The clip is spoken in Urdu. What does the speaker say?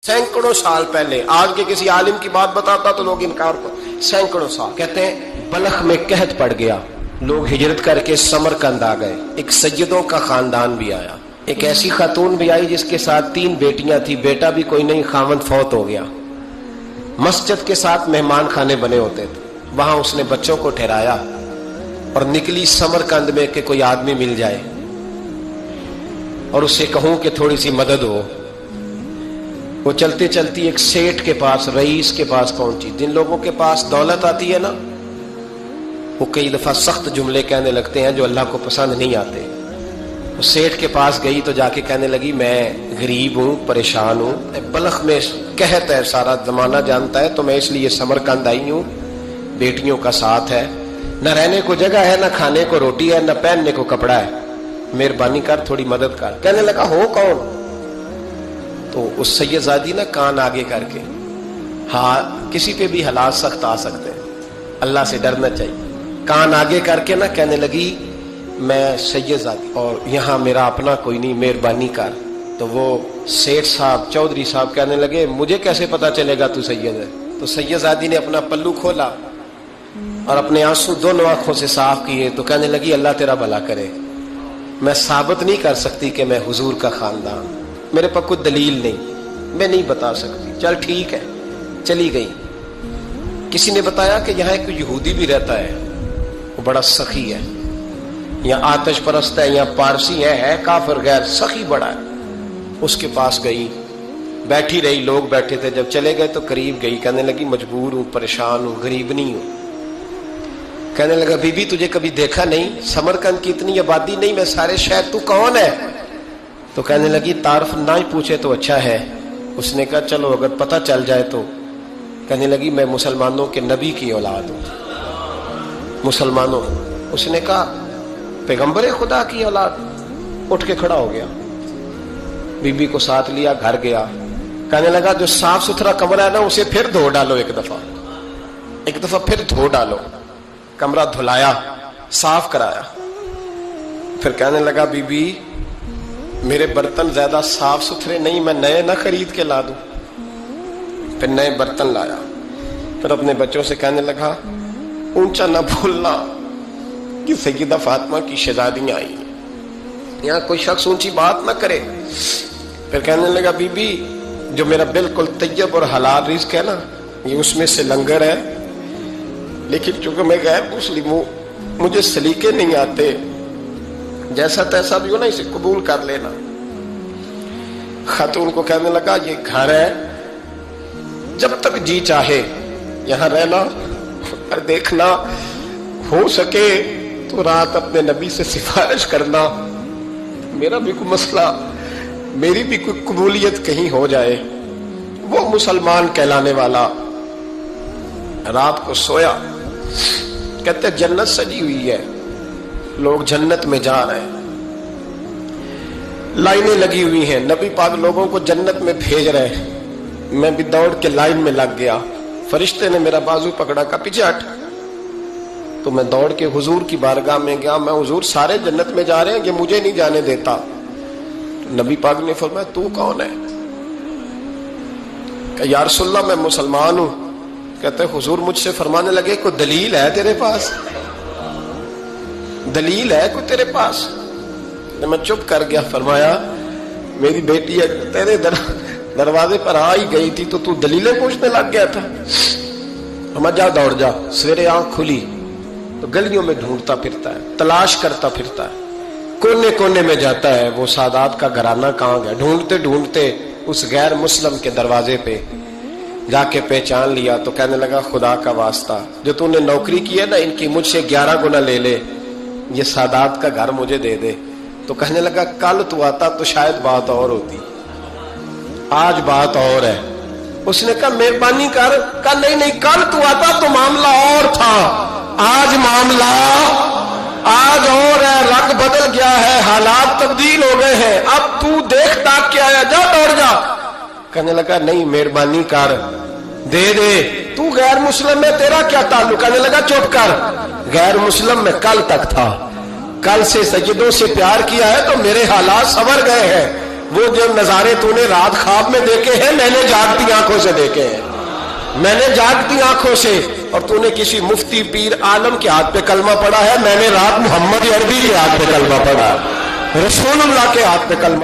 سینکڑوں سال پہلے آج کے کسی عالم کی بات بتاتا تو لوگ انکار کر، سینکڑوں سال کہتے ہیں بلخ میں قحط پڑ گیا، لوگ ہجرت کر کے سمرقند آ گئے، ایک سیدوں کا خاندان بھی آیا، ایک ایسی خاتون بھی آئی جس کے ساتھ 3 بیٹیاں تھی، بیٹا بھی کوئی نہیں، خاوند فوت ہو گیا۔ مسجد کے ساتھ مہمان خانے بنے ہوتے تھے، وہاں اس نے بچوں کو ٹھہرایا اور نکلی سمرقند میں کہ کوئی آدمی مل جائے اور اس سے کہوں کہ تھوڑی سی مدد ہو۔ وہ چلتے چلتی ایک سیٹ کے پاس، رئیس کے پاس پہنچی۔ جن لوگوں کے پاس دولت آتی ہے نا، وہ کئی دفعہ سخت جملے کہنے لگتے ہیں جو اللہ کو پسند نہیں آتے۔ وہ سیٹ کے پاس گئی تو جا کے کہنے لگی میں غریب ہوں، پریشان ہوں، بلخ میں قحط ہے، سارا زمانہ جانتا ہے، تو میں اس لیے سمرقند آئی ہوں، بیٹیوں کا ساتھ ہے، نہ رہنے کو جگہ ہے، نہ کھانے کو روٹی ہے، نہ پہننے کو کپڑا ہے، مہربانی کر تھوڑی مدد کر۔ کہنے لگا ہو کون؟ تو اس سیدزادی نا کان آگے کر کے، ہاں کسی پہ بھی حالات سخت آ سکتے ہیں، اللہ سے ڈرنا چاہیے، کان آگے کر کے نا کہنے لگی میں سیدزادی اور یہاں میرا اپنا کوئی نہیں، مہربانی کر۔ تو وہ سیٹھ صاحب، چودھری صاحب کہنے لگے مجھے کیسے پتا چلے گا تو سید ہے؟ تو سیدزادی نے اپنا پلو کھولا اور اپنے آنسو دونوں آنکھوں سے صاف کیے تو کہنے لگی اللہ تیرا بھلا کرے، میں ثابت نہیں کر سکتی کہ میں حضور کا خاندان، میرے پاس کوئی دلیل نہیں، میں نہیں بتا سکتی۔ چل ٹھیک ہے، چلی گئی۔ کسی نے بتایا کہ یہاں ایک یہودی بھی رہتا ہے، وہ بڑا سخی ہے، یا آتش پرست ہے، یا پارسی ہے کافر غیر، سخی بڑا ہے۔ اس کے پاس گئی، بیٹھی رہی، لوگ بیٹھے تھے، جب چلے گئے تو قریب گئی، کہنے لگی مجبور ہوں، پریشان ہوں، غریب نہیں ہوں۔ کہنے لگا بی بی تجھے کبھی دیکھا نہیں، سمرقند کی اتنی آبادی نہیں، میں سارے شہر، تو کون ہے؟ تو کہنے لگی تعارف نہ ہی پوچھے تو اچھا ہے۔ اس نے کہا چلو اگر پتہ چل جائے تو۔ کہنے لگی میں مسلمانوں کے نبی کی اولاد ہوں، مسلمانوں۔ اس نے کہا پیغمبر خدا کی اولاد؟ اٹھ کے کھڑا ہو گیا، بی بی کو ساتھ لیا، گھر گیا۔ کہنے لگا جو صاف ستھرا کمرہ ہے نا اسے پھر دھو ڈالو، ایک دفعہ پھر دھو ڈالو۔ کمرہ دھلایا، صاف کرایا۔ پھر کہنے لگا بی بی میرے برتن زیادہ صاف ستھرے نہیں، میں نئے نہ خرید کے لا دوں۔ پھر نئے برتن لایا۔ پھر اپنے بچوں سے کہنے لگا اونچا نہ بھولنا کہ سیدہ فاطمہ کی شہزادیاں آئی ہیں، یہاں کوئی شخص اونچی بات نہ کرے۔ پھر کہنے لگا بی بی جو میرا بالکل طیب اور حلال رزق ہے نا، یہ اس میں سے لنگر ہے، لیکن چونکہ میں غیر مسلم ہوں، مجھے سلیقے نہیں آتے، جیسا تیسا بھی ہو نا اسے قبول کر لینا۔ خاتون کو کہنے لگا یہ گھر ہے، جب تک جی چاہے یہاں رہنا، اور دیکھنا ہو سکے تو رات اپنے نبی سے سفارش کرنا، میرا بھی کوئی مسئلہ، میری بھی کوئی قبولیت کہیں ہو جائے۔ وہ مسلمان کہلانے والا رات کو سویا، کہتے جنت سجی ہوئی ہے، لوگ جنت میں جا رہے ہیں، لائنیں لگی ہوئی ہیں، نبی پاک لوگوں کو جنت میں بھیج رہے ہیں۔ میں بھی دوڑ کے لائن میں لگ گیا، فرشتے نے میرا بازو پکڑا، کا پیچھے ہٹ۔ تو میں دوڑ کے حضور کی بارگاہ میں گیا، میں حضور سارے جنت میں جا رہے ہیں، یہ مجھے نہیں جانے دیتا۔ تو نبی پاک نے فرمایا تو کون ہے؟ کہ یا رسول اللہ میں مسلمان ہوں۔ کہتے حضور مجھ سے فرمانے لگے کوئی دلیل ہے تیرے پاس؟ دلیل ہے کوئی تیرے پاس؟ میں چپ کر گیا۔ فرمایا میری بیٹی تیرے دروازے پر آ ہی گئی تھی تو دلیلیں پوچھنے لگ گیا تھا؟ ہم جا دوڑ جا۔ سویرے آنکھ کھلی تو گلیوں میں ڈھونڈتا پھرتا ہے، تلاش کرتا پھرتا ہے، کونے کونے میں جاتا ہے وہ سادات کا گھرانہ کہاں گیا۔ ڈھونڈتے ڈھونڈتے اس غیر مسلم کے دروازے پہ جا کے پہچان لیا تو کہنے لگا خدا کا واسطہ جو تو نے نوکری کی ہے نا ان کی مجھ سے 11 گنا لے لے، یہ سادات کا گھر مجھے دے دے۔ تو کہنے لگا کل تو آتا تو شاید بات اور ہوتی، آج بات اور ہے۔ اس نے کہا مہربانی کر۔ کہا نہیں کل تو آتا تو معاملہ اور تھا، آج معاملہ آج اور ہے، رنگ بدل گیا ہے، حالات تبدیل ہو گئے ہیں، اب تو دیکھ تاک کے آیا، جا دوڑ جا۔ کہنے لگا نہیں مہربانی کر، دے دے، تو غیر مسلم ہے، تیرا کیا تعلق؟ کہنے لگا چپ کر، غیر مسلم میں کل تک تھا، کل سے سجدوں سے پیار کیا ہے تو میرے حالات سنور گئے ہیں، وہ جو نظارے تو نے رات خواب میں دیکھے ہیں میں نے جاگتی آنکھوں سے دیکھے ہیں، میں نے جاگتی آنکھوں سے. اور تو نے کسی مفتی پیر عالم کے ہاتھ پہ کلمہ پڑھا ہے، میں نے رات محمد عربی کے ہاتھ پہ کلمہ پڑھا، رسول اللہ کے ہاتھ پہ کلمہ